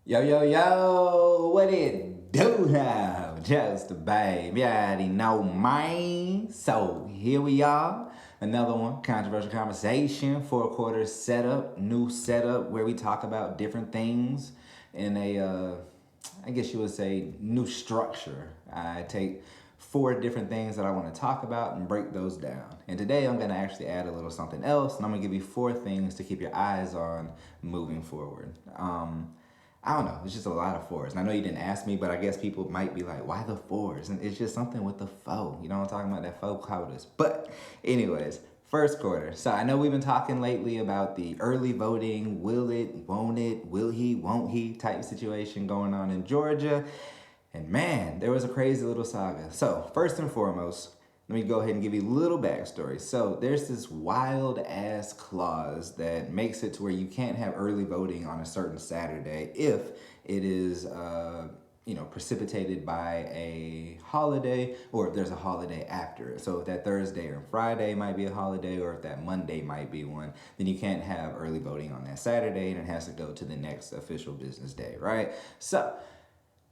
Yo, yo, yo, what it do now? Just a babe. You already know mine. So here we are. Another one, controversial conversation, 4 quarters setup, new setup where we talk about different things in I guess you would say, new structure. I take 4 different things that I want to talk about and break those down. And today I'm going to actually add a little something else, and I'm going to give you 4 things to keep your eyes on moving forward. I don't know. It's just a lot of fours. And I know you didn't ask me, but I guess people might be like, why the fours? And it's just something with the foe. You know what I'm talking about? That foe quotas. But, anyways, first quarter. So I know we've been talking lately about the early voting, will it, won't it, will he, won't he type situation going on in Georgia. And man, there was a crazy little saga. So, first and foremost, let me go ahead and give you a little backstory. So, there's this wild ass clause that makes it to where you can't have early voting on a certain Saturday if it is, precipitated by a holiday or if there's a holiday after it. So, if that Thursday or Friday might be a holiday or if that Monday might be one, then you can't have early voting on that Saturday and it has to go to the next official business day, right? So,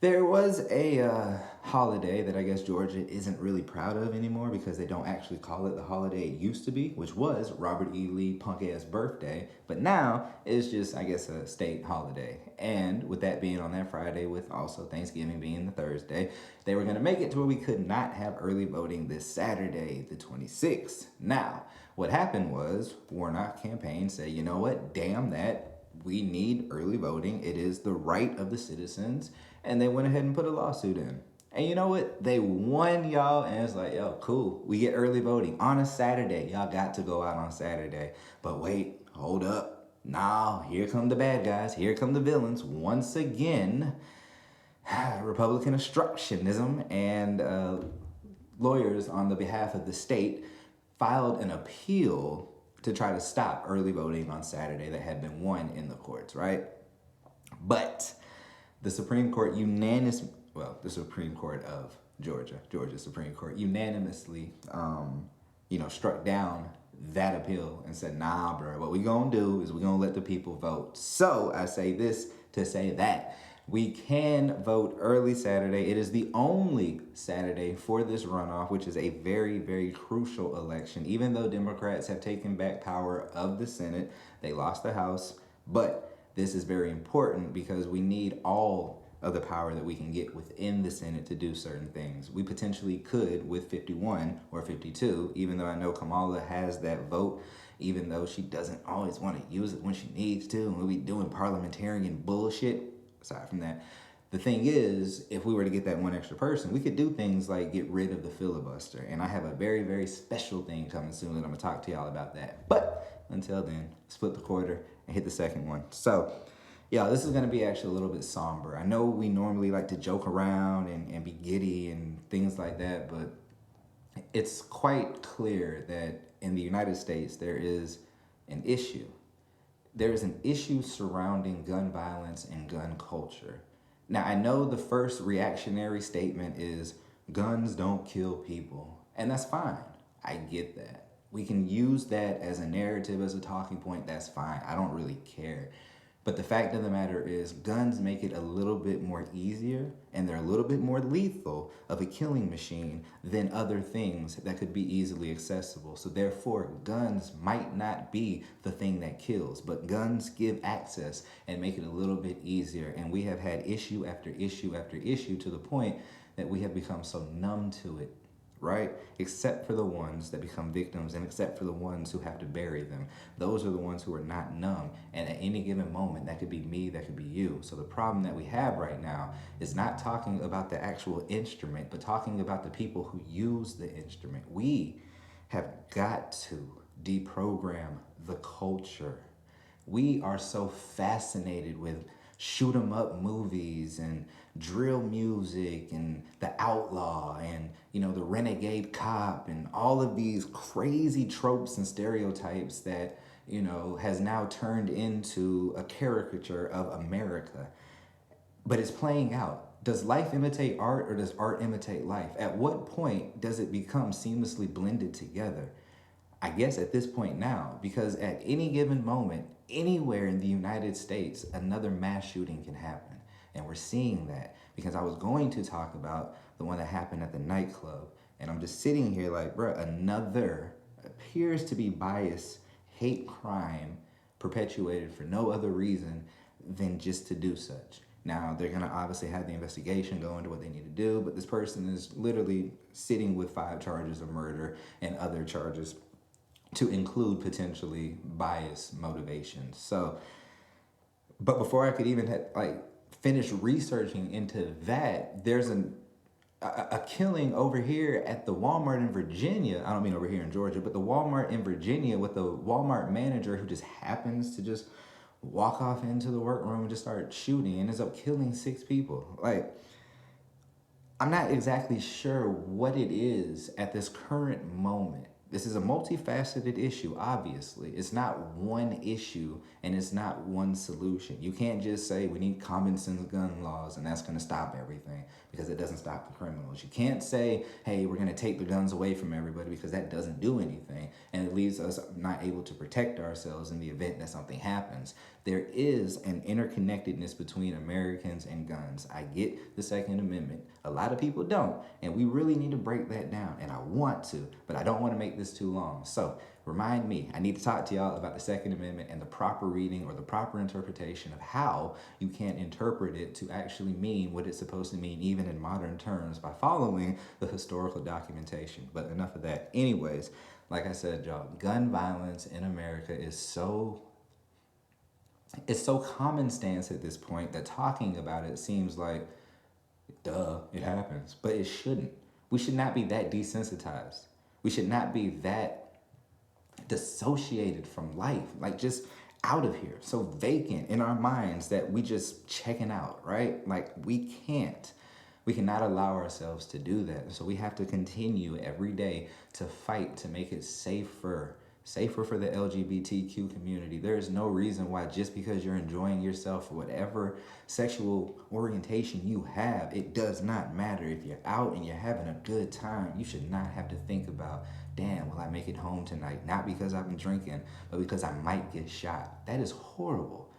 there was a holiday that I guess Georgia isn't really proud of anymore because they don't actually call it the holiday it used to be, which was Robert E. Lee punk ass birthday. But now it's just, I guess, a state holiday. And with that being on that Friday, with also Thanksgiving being the Thursday, they were going to make it to where we could not have early voting this Saturday, the 26th. Now, what happened was Warnock campaign said, you know what, damn that. We need early voting. It is the right of the citizens. And they went ahead and put a lawsuit in. And you know what? They won, y'all. And it's like, yo, cool. We get early voting on a Saturday. Y'all got to go out on Saturday. But wait, hold up. Now, here come the bad guys. Here come the villains. Once again, Republican obstructionism and lawyers on the behalf of the state filed an appeal to try to stop early voting on Saturday that had been won in the courts, right? But the Supreme Court the Supreme Court of Georgia Supreme Court unanimously, struck down that appeal and said, nah, bro, what we gonna do is we gonna let the people vote. So I say this to say that we can vote early Saturday. It is the only Saturday for this runoff, which is a very, very crucial election. Even though Democrats have taken back power of the Senate, they lost the House, but this is very important because we need all of the power that we can get within the Senate to do certain things. We potentially could with 51 or 52, even though I know Kamala has that vote, even though she doesn't always want to use it when she needs to, and we'll be doing parliamentarian bullshit. Aside from that, the thing is, if we were to get that one extra person, we could do things like get rid of the filibuster. And I have a very, very special thing coming soon that I'm going to talk to y'all about that. But until then, split the quarter and hit the second one. So, yeah, this is going to be actually a little bit somber. I know we normally like to joke around and be giddy and things like that, but it's quite clear that in the United States there is an issue. There is an issue surrounding gun violence and gun culture. Now, I know the first reactionary statement is guns don't kill people, and that's fine. I get that. We can use that as a narrative, as a talking point, that's fine. I don't really care. But the fact of the matter is, guns make it a little bit more easier and they're a little bit more lethal of a killing machine than other things that could be easily accessible. So therefore, guns might not be the thing that kills, but guns give access and make it a little bit easier. And we have had issue after issue after issue to the point that we have become so numb to it, right? Except for the ones that become victims and except for the ones who have to bury them. Those are the ones who are not numb. And at any given moment, that could be me, that could be you. So the problem that we have right now is not talking about the actual instrument, but talking about the people who use the instrument. We have got to deprogram the culture. We are so fascinated with shoot 'em up movies and drill music and the outlaw and the renegade cop and all of these crazy tropes and stereotypes that has now turned into a caricature of America. But it's playing out. Does life imitate art or does art imitate life? At what point does it become seamlessly blended together? I guess at this point now, because at any given moment, anywhere in the United States, another mass shooting can happen. And we're seeing that because I was going to talk about the one that happened at the nightclub. And I'm just sitting here like, bro, another appears to be biased hate crime perpetuated for no other reason than just to do such. Now, they're going to obviously have the investigation go into what they need to do, but this person is literally sitting with 5 charges of murder and other charges to include potentially biased motivations. So, but before I could even finish researching into that, there's a killing over here at the Walmart in Virginia. I don't mean over here in Georgia, but the Walmart in Virginia with the Walmart manager who just happens to just walk off into the workroom and just start shooting and ends up killing 6 people. Like, I'm not exactly sure what it is at this current moment. This is a multifaceted issue, obviously. It's not one issue and it's not one solution. You can't just say we need common sense gun laws and that's going to stop everything, because it doesn't stop the criminals. You can't say, hey, we're going to take the guns away from everybody, because that doesn't do anything. And it leaves us not able to protect ourselves in the event that something happens. There is an interconnectedness between Americans and guns. I get the Second Amendment. A lot of people don't. And we really need to break that down. And I want to, but I don't want to make this too long. So remind me, I need to talk to y'all about the Second Amendment and the proper reading or the proper interpretation of how you can interpret it to actually mean what it's supposed to mean, even in modern terms, by following the historical documentation. But enough of that. Anyways, like I said, y'all, gun violence in America is so common stance at this point that talking about it seems like, duh, it happens. But it shouldn't. We should not be that desensitized. We should not be that dissociated from life, like just out of here, so vacant in our minds that we just checking out, right? Like we cannot allow ourselves to do that. So we have to continue every day to fight to make it safer for the LGBTQ community. There is no reason why, just because you're enjoying yourself for whatever sexual orientation you have, it does not matter. If you're out and you're having a good time, you should not have to think about, damn, will I make it home tonight? Not because I've been drinking, but because I might get shot. That is horrible.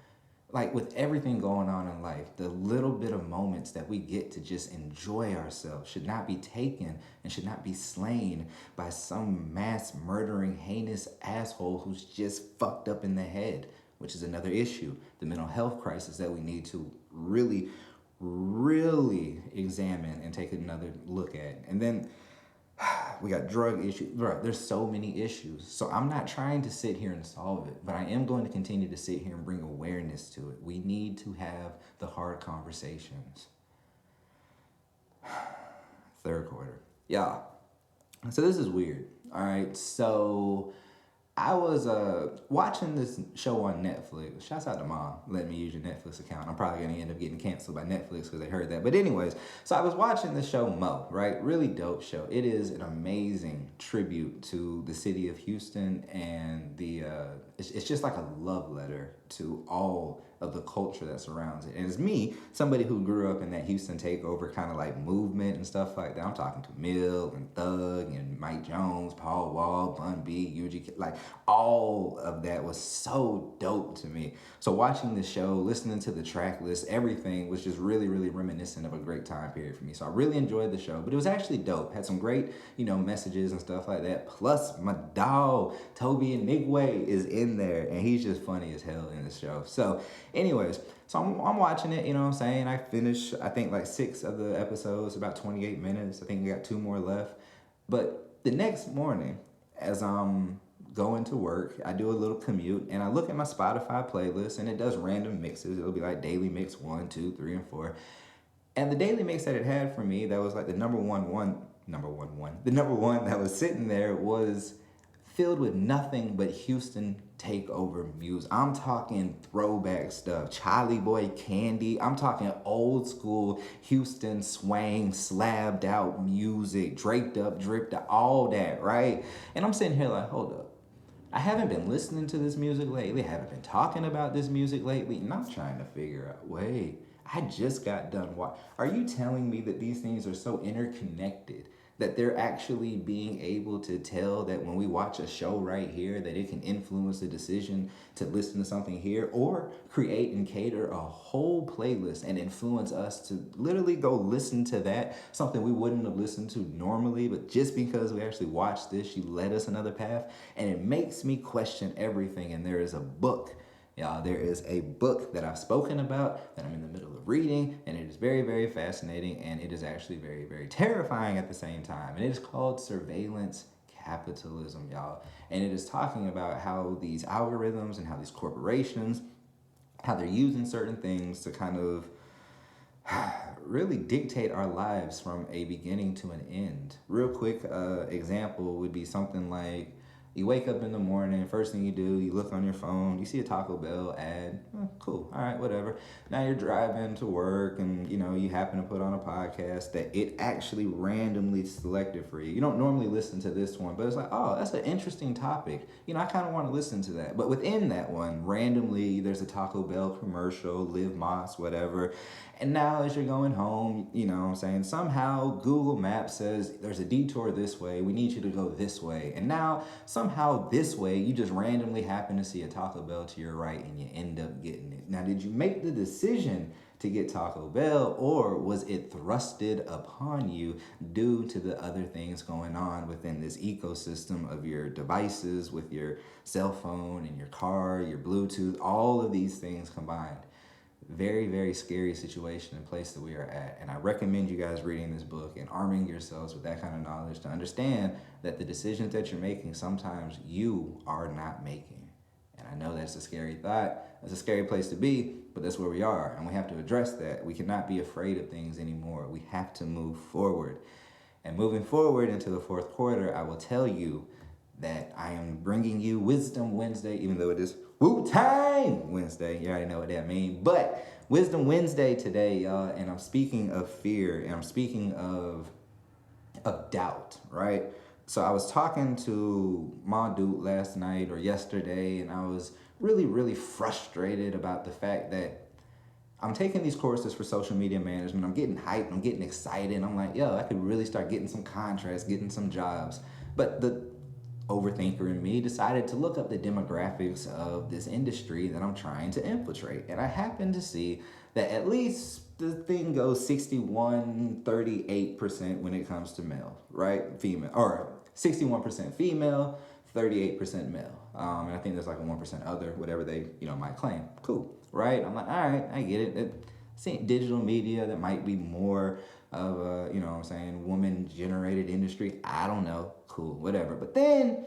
Like, with everything going on in life, the little bit of moments that we get to just enjoy ourselves should not be taken and should not be slain by some mass murdering, heinous asshole who's just fucked up in the head, which is another issue, the mental health crisis that we need to really, really examine and take another look at. And then we got drug issues. Bro, there's so many issues. So I'm not trying to sit here and solve it, but I am going to continue to sit here and bring awareness to it. We need to have the hard conversations. Third quarter. Yeah. So this is weird. All right. So I was watching this show on Netflix. Shouts out to Mom, letting me use your Netflix account. I'm probably going to end up getting canceled by Netflix because they heard that. But anyways, so I was watching the show Mo, right? Really dope show. It is an amazing tribute to the city of Houston, and it's just like a love letter to all of the culture that surrounds it. And it's me, somebody who grew up in that Houston takeover kind of like movement and stuff like that. I'm talking to Mill and Thug and Mike Jones, Paul Wall, Bun B, UG, like all of that was so dope to me. So watching the show, listening to the track list, everything was just really, really reminiscent of a great time period for me. So I really enjoyed the show, but it was actually dope. Had some great, messages and stuff like that. Plus my dog, Toby and Nigway, is in there, and he's just funny as hell in the show. So anyways, so I'm watching it, you know what I'm saying? I finished, I think, like 6 of the episodes, about 28 minutes. I think we got 2 more left. But the next morning, as I'm going to work, I do a little commute, and I look at my Spotify playlist, and it does random mixes. It'll be like daily mix 1, 2, 3, and 4. And the daily mix that it had for me, that was like the number one that was sitting there was filled with nothing but Houston takeover music. I'm talking throwback stuff, Charlie Boy Candy. I'm talking old school Houston swang, slabbed out music, draped up, dripped up, all that, right? And I'm sitting here like, hold up. I haven't been listening to this music lately. I haven't been talking about this music lately. And I'm trying to figure out, wait, I just got done. Are you telling me that these things are so interconnected that they're actually being able to tell that when we watch a show right here that it can influence the decision to listen to something here, or create and cater a whole playlist and influence us to literally go listen to that, something we wouldn't have listened to normally, but just because we actually watched this, she led us another path. And it makes me question everything. And there is a book, y'all, there is a book that I've spoken about that I'm in the middle of reading, and it is very, very fascinating, and it is actually very, very terrifying at the same time. And it is called Surveillance Capitalism, y'all. And it is talking about how these algorithms and how these corporations, how they're using certain things to kind of really dictate our lives from a beginning to an end. Real quick example would be something like, you wake up in the morning, first thing you do, you look on your phone, you see a Taco Bell ad, cool, all right, whatever. Now you're driving to work and, you happen to put on a podcast that it actually randomly selected for you. You don't normally listen to this one, but it's like, oh, that's an interesting topic. I kind of want to listen to that. But within that one, randomly, there's a Taco Bell commercial, Live Moss, whatever. And now as you're going home, somehow Google Maps says there's a detour this way. We need you to go this way. And now somehow this way, you just randomly happen to see a Taco Bell to your right and you end up getting it. Now, did you make the decision to get Taco Bell, or was it thrusted upon you due to the other things going on within this ecosystem of your devices, with your cell phone and your car, your Bluetooth, all of these things combined? Very, very scary situation and place that we are at. And I recommend you guys reading this book and arming yourselves with that kind of knowledge to understand that the decisions that you're making, sometimes you are not making. And I know that's a scary thought. That's a scary place to be, but that's where we are. And we have to address that. We cannot be afraid of things anymore. We have to move forward. And moving forward into the fourth quarter, I will tell you that I am bringing you Wisdom Wednesday, even though it is Wu-Tang Wednesday. You already know what that means. But Wisdom Wednesday today, y'all, and I'm speaking of fear, and I'm speaking of doubt, right? So I was talking to my dude last night or yesterday, and I was really, really frustrated about the fact that I'm taking these courses for social media management. I'm getting hyped. I'm getting excited. I'm like, yo, I could really start getting some contracts, getting some jobs. But the overthinker in me decided to look up the demographics of this industry that I'm trying to infiltrate. And I happened to see that at least the thing goes 61-38% when it comes to male, right? Female, or 61% female, 38% male. And I think there's like a 1% other, whatever they, might claim. Cool, right? I'm like, all right, I get it. Seeing digital media, that might be more of a, woman-generated industry. I don't know. Cool, whatever. But then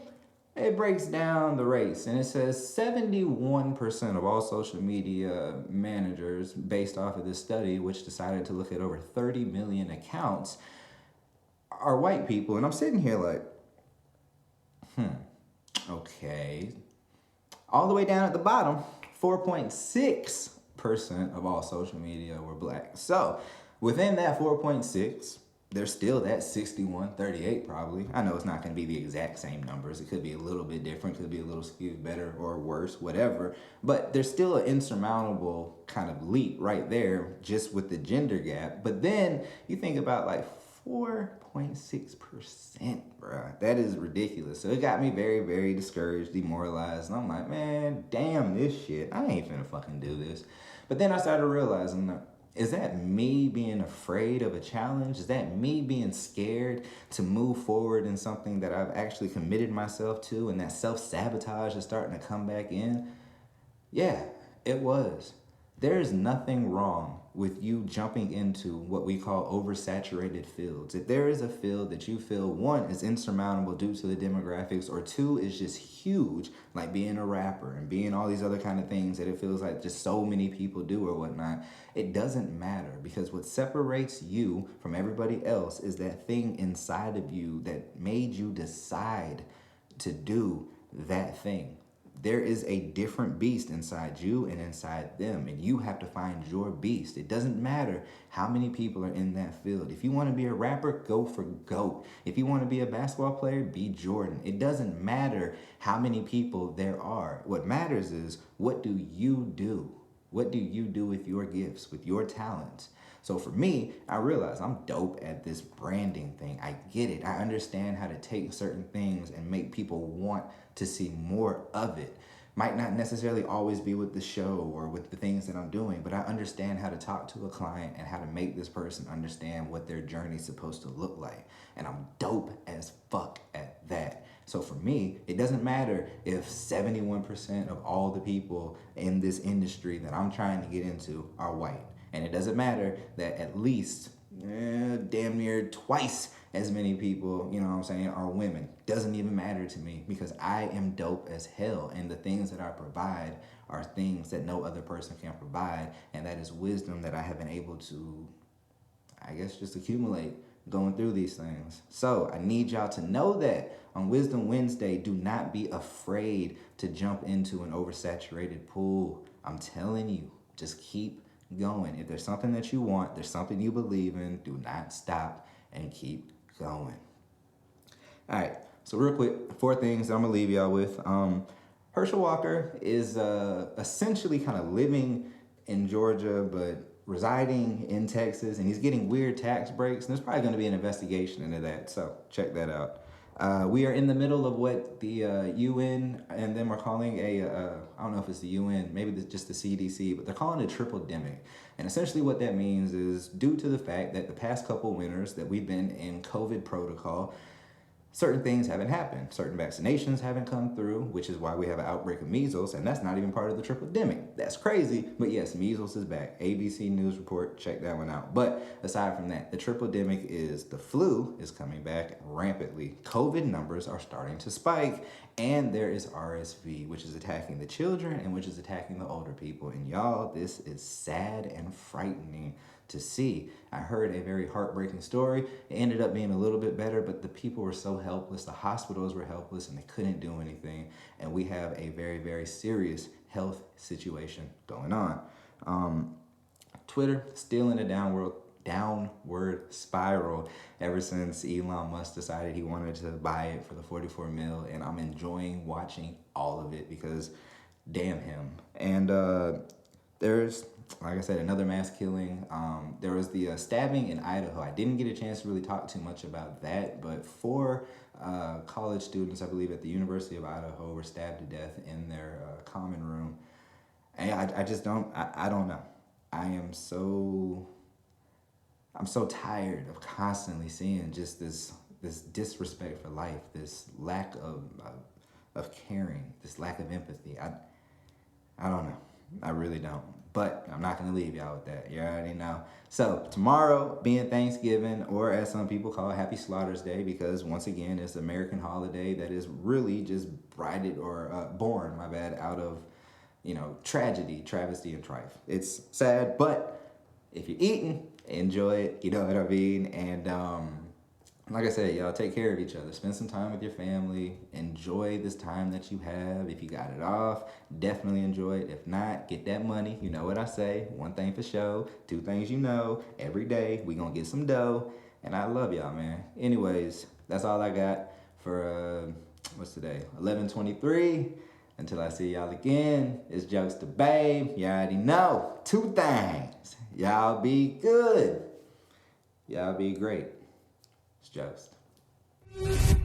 it breaks down the race, and it says 71% of all social media managers, based off of this study, which decided to look at over 30 million accounts, are white people. And I'm sitting here like, okay. All the way down at the bottom, 4.6% of all social media were black. So within that 4.6, there's still that 61-38 probably. I know it's not going to be the exact same numbers. It could be a little bit different, could be a little skewed better or worse, whatever. But there's still an insurmountable kind of leap right there just with the gender gap. But then you think about like 4.6%, bro. That is ridiculous. So it got me very, very discouraged, demoralized. And I'm like, man, damn this shit. I ain't finna fucking do this. But then I started realizing that, is that me being afraid of a challenge? Is that me being scared to move forward in something that I've actually committed myself to, and that self-sabotage is starting to come back in? Yeah, it was. There is nothing wrong with you jumping into what we call oversaturated fields. If there is a field that you feel, one, is insurmountable due to the demographics, or two, is just huge, like being a rapper and being all these other kind of things that it feels like just so many people do or whatnot, it doesn't matter, because what separates you from everybody else is that thing inside of you that made you decide to do that thing. There is a different beast inside you and inside them, and you have to find your beast. It doesn't matter how many people are in that field. If you want to be a rapper, go for GOAT. If you want to be a basketball player, be Jordan. It doesn't matter how many people there are. What matters is, what do you do? What do you do with your gifts, with your talents? So for me, I realize I'm dope at this branding thing. I get it. I understand how to take certain things and make people want to see more of it. Might not necessarily always be with the show or with the things that I'm doing, but I understand how to talk to a client and how to make this person understand what their journey's supposed to look like. And I'm dope as fuck at that. So for me, it doesn't matter if 71% of all the people in this industry that I'm trying to get into are white. And it doesn't matter that at least damn near twice as many people, you know what I'm saying, are women. Doesn't even matter to me because I am dope as hell. And the things that I provide are things that no other person can provide. And that is wisdom that I have been able to, I guess, just accumulate going through these things. So I need y'all to know that on Wisdom Wednesday, do not be afraid to jump into an oversaturated pool. I'm telling you, just keep going. If there's something that you want, there's something you believe in, do not stop and keep going. All right, so real quick, 4 things that I'm gonna leave y'all with. Herschel Walker is essentially kind of living in Georgia, but residing in Texas, and he's getting weird tax breaks, and there's probably gonna be an investigation into that, so check that out. We are in the middle of what the UN and them are calling I don't know if it's the UN, maybe just the CDC, but they're calling it a triple-demic. And essentially what that means is due to the fact that the past couple winters that we've been in COVID protocol, certain things haven't happened. Certain vaccinations haven't come through, which is why we have an outbreak of measles, and that's not even part of the triple-demic. That's crazy, but yes, measles is back. ABC News report, check that one out. But aside from that, the triple-demic is the flu is coming back rampantly. COVID numbers are starting to spike, and there is RSV, which is attacking the children and which is attacking the older people. And y'all, this is sad and frightening to see. I heard a very heartbreaking story. It ended up being a little bit better, but the people were so helpless. The hospitals were helpless and they couldn't do anything. And we have a very, very serious health situation going on. Twitter still in a downward spiral ever since Elon Musk decided he wanted to buy it for the 44 mil, and I'm enjoying watching all of it because damn him. And there's, like I said, another mass killing. There was the stabbing in Idaho. I didn't get a chance to really talk too much about that, but 4 college students, I believe, at the University of Idaho were stabbed to death in their common room. And I just don't, I don't know. I'm so tired of constantly seeing just this disrespect for life, this lack of caring, this lack of empathy. I don't know. I really don't. But I'm not going to leave y'all with that. You already know. So tomorrow being Thanksgiving, or as some people call it, Happy Slaughter's Day, because once again, it's an American holiday that is really just born, out of, tragedy, travesty, and trife. It's sad, but if you're eating, enjoy it. You know what I mean? And like I said, y'all take care of each other. Spend some time with your family. Enjoy this time that you have. If you got it off, definitely enjoy it. If not, get that money. You know what I say. 1 thing for sure. 2 things you know. Every day, we gonna get some dough. And I love y'all, man. Anyways, that's all I got for, what's today? 11/23. Until I see y'all again, it's Jokesta Babe. You already know. 2 things. Y'all be good. Y'all be great. It's Jokesta.